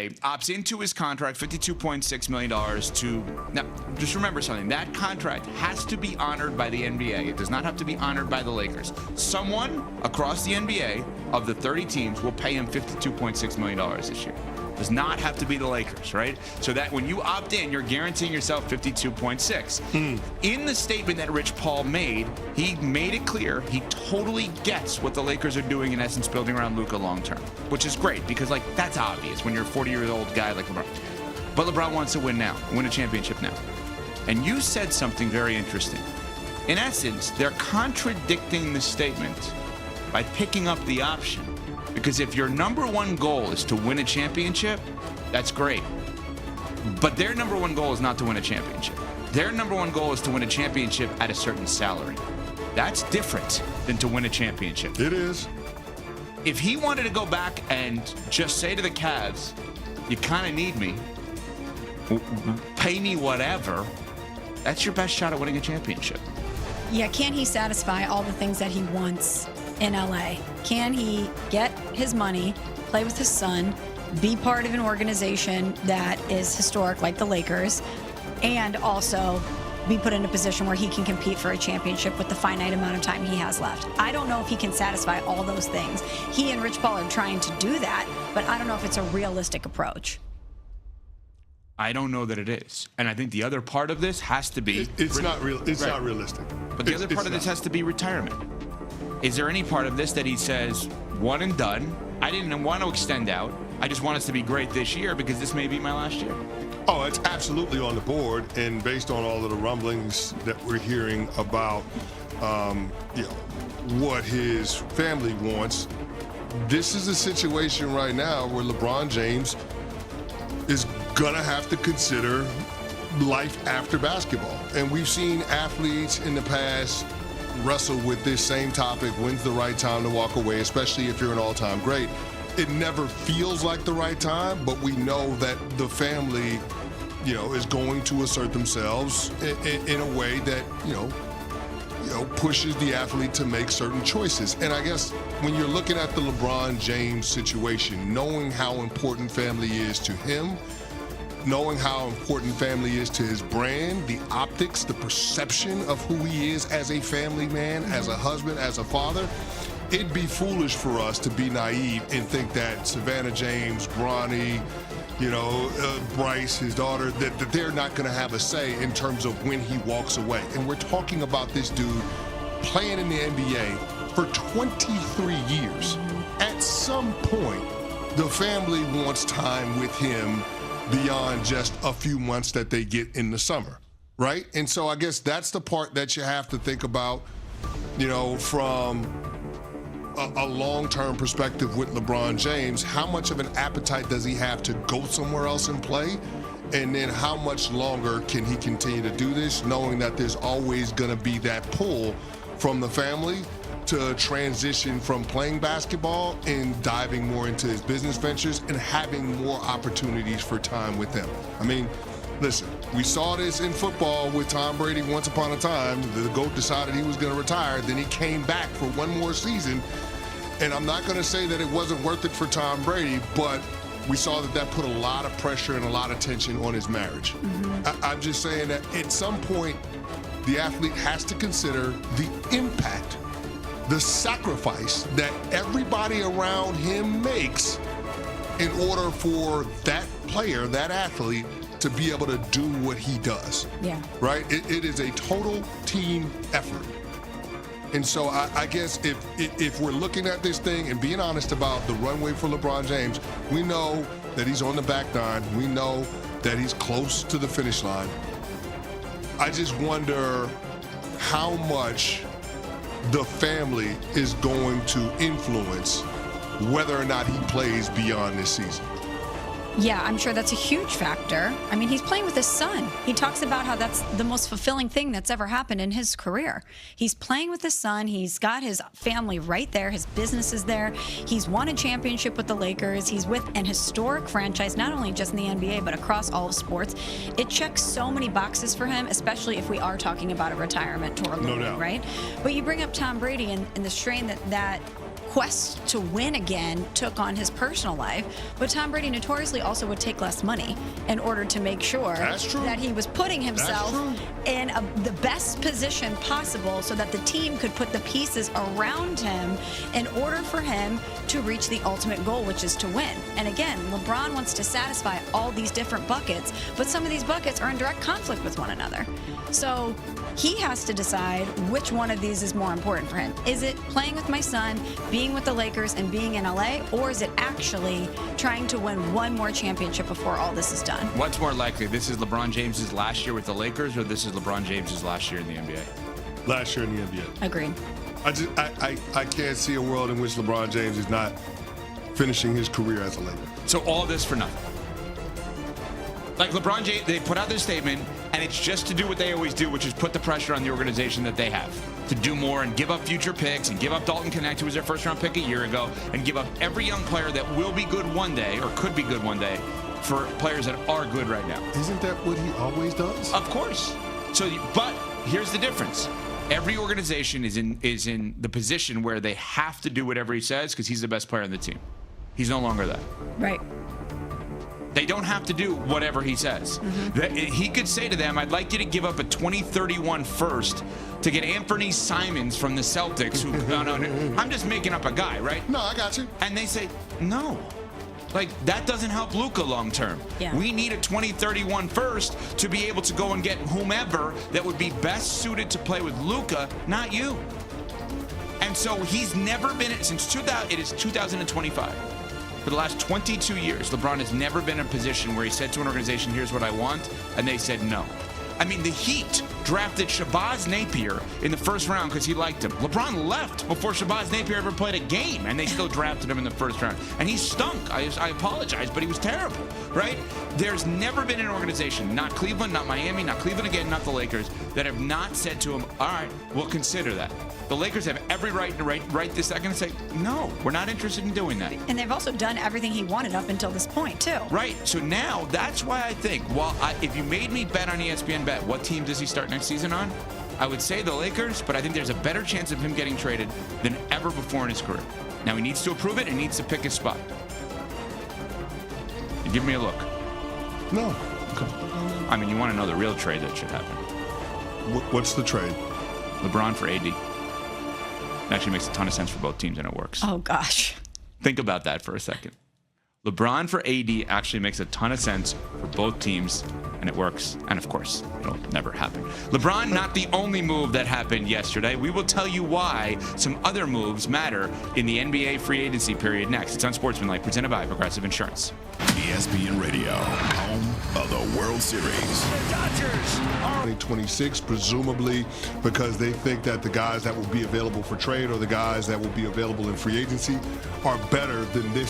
today, opts into his contract, $52.6 million to... Now, just remember something. That contract has to be honored by the NBA. It does not have to be honored by the Lakers. Someone across the NBA of the 30 teams will pay him $52.6 million this year. Does not have to be the Lakers, right? So that when you opt in, you're guaranteeing yourself 52.6. In the statement that Rich Paul made, he made it clear he totally gets what the Lakers are doing, in essence, building around Luka long term, which is great because, like, that's obvious when you're a 40-year-old guy like LeBron. But LeBron wants to win now, win a championship now. And you said something very interesting. In essence, they're contradicting the statement by picking up the option. Because if your number one goal is to win a championship, that's great. But their number one goal is not to win a championship. Their number one goal is to win a championship at a certain salary. That's different than to win a championship. It is. If he wanted to go back and just say to the Cavs, you kind of need me, pay me whatever, that's your best shot at winning a championship. Yeah, can he satisfy all the things that he wants in LA? Can he get his money, play with his son, be part of an organization that is historic like the Lakers, and also be put in a position where he can compete for a championship with the finite amount of time he has left? I don't know if he can satisfy all those things. He and Rich Paul are trying to do that, but I don't know if it's a realistic approach. I don't know that it is. And I think the other part of this has to be... It's not real. It's not realistic. But the other part of this has to be retirement. Is there any part of this that he says, one and done, I didn't want to extend out, I just want us to be great this year because this may be my last year? Oh, it's absolutely on the board, and based on all of the rumblings that we're hearing about, what his family wants, this is a situation right now where LeBron James is gonna have to consider life after basketball. And we've seen athletes in the past wrestle with this same topic. When's the right time to walk away, especially if you're an all-time great? It never feels like the right time, but we know that the family, is going to assert themselves in a way that, pushes the athlete to make certain choices. And I guess when you're looking at the LeBron James situation, knowing how important family is to him, knowing how important family is to his brand, the optics, the perception of who he is as a family man, as a husband, as a father, it'd be foolish for us to be naive and think that Savannah James, Bronny, Bryce, his daughter, that they're not going to have a say in terms of when he walks away. And we're talking about this dude playing in the NBA for 23 years. At some point, the family wants time with him beyond just a few months that they get in the summer, right? And so I guess that's the part that you have to think about, from a long-term perspective with LeBron James. How much of an appetite does he have to go somewhere else and play? And then how much longer can he continue to do this, knowing that there's always going to be that pull from the family to transition from playing basketball and diving more into his business ventures and having more opportunities for time with them. I mean, listen, we saw this in football with Tom Brady once upon a time. The GOAT decided he was going to retire. Then he came back for one more season. And I'm not going to say that it wasn't worth it for Tom Brady, but we saw that put a lot of pressure and a lot of tension on his marriage. I'm just saying that at some point, the athlete has to consider the impact, the sacrifice that everybody around him makes in order for that player, that athlete, to be able to do what he does. Yeah. Right? It is a total team effort. And so I guess if we're looking at this thing and being honest about the runway for LeBron James, we know that he's on the back nine. We know that he's close to the finish line. I just wonder how much the family is going to influence whether or not he plays beyond this season. Yeah, I'm sure that's a huge factor. I mean, he's playing with his son. He talks about how that's the most fulfilling thing that's ever happened in his career. He's playing with his son. He's got his family right there. His business is there. He's won a championship with the Lakers. He's with an historic franchise, not only just in the NBA, but across all of sports. It checks so many boxes for him, especially if we are talking about a retirement tour looming, right? But you bring up Tom Brady and the strain that quest to win again took on his personal life, but Tom Brady notoriously also would take less money in order to make sure that he was putting himself in the best position possible so that the team could put the pieces around him in order for him to reach the ultimate goal, which is to win. And again, LeBron wants to satisfy all these different buckets, but some of these buckets are in direct conflict with one another. So he has to decide which one of these is more important for him. Is it playing with my son, being with the Lakers, and being in LA, or is it actually trying to win one more championship before all this is done? What's more likely? This is LeBron James's last year with the Lakers, or this is LeBron James's last year in the NBA? Last year in the NBA. Agreed. I can't see a world in which LeBron James is not finishing his career as a Laker. So all this for nothing. Like LeBron James, they put out this statement, and it's just to do what they always do, which is put the pressure on the organization that they have to do more and give up future picks and give up Dalton Knecht, who was their first-round pick a year ago, and give up every young player that will be good one day or could be good one day for players that are good right now. Isn't that what he always does? Of course. So, but here's the difference. Every organization is in the position where they have to do whatever he says because he's the best player on the team. He's no longer that. Right. They don't have to do whatever he says. He could say to them, I'd like you to give up a 2031 first to get Anthony Simons from the Celtics. Who, no, I'm just making up a guy, right? No, I got you. And they say, no. Like, that doesn't help Luka long term. Yeah. We need a 2031 first to be able to go and get whomever that would be best suited to play with Luka, not you. And so he's never been, since 2000, it is 2025. For the last 22 years, LeBron has never been in a position where he said to an organization, here's what I want, and they said no. I mean, the Heat drafted Shabazz Napier in the first round because he liked him. LeBron left before Shabazz Napier ever played a game, and they still drafted him in the first round. And he stunk. I apologize, but he was terrible, right? There's never been an organization, not Cleveland, not Miami, not Cleveland again, not the Lakers, that have not said to him, all right, we'll consider that. The Lakers have every right to right this second and say, no, we're not interested in doing that. And they've also done everything he wanted up until this point, too. Right. So now, that's why I think, if you made me bet on ESPN Bet, what team does he start next season on? I would say the Lakers, but I think there's a better chance of him getting traded than ever before in his career. Now, he needs to approve it and needs to pick his spot. Give me a look. No. Okay. I mean, you want to know the real trade that should happen. What's the trade? LeBron for AD. It actually makes a ton of sense for both teams, and it works. Oh, gosh. Think about that for a second. LeBron for AD actually makes a ton of sense for both teams, and it works. And of course, it'll never happen. LeBron, not the only move that happened yesterday. We will tell you why some other moves matter in the NBA free agency period next. It's Unsportsmanlike, presented by Progressive Insurance. ESPN Radio, home of the World Series. The Dodgers are 2026, presumably because they think that the guys that will be available for trade or the guys that will be available in free agency are better than this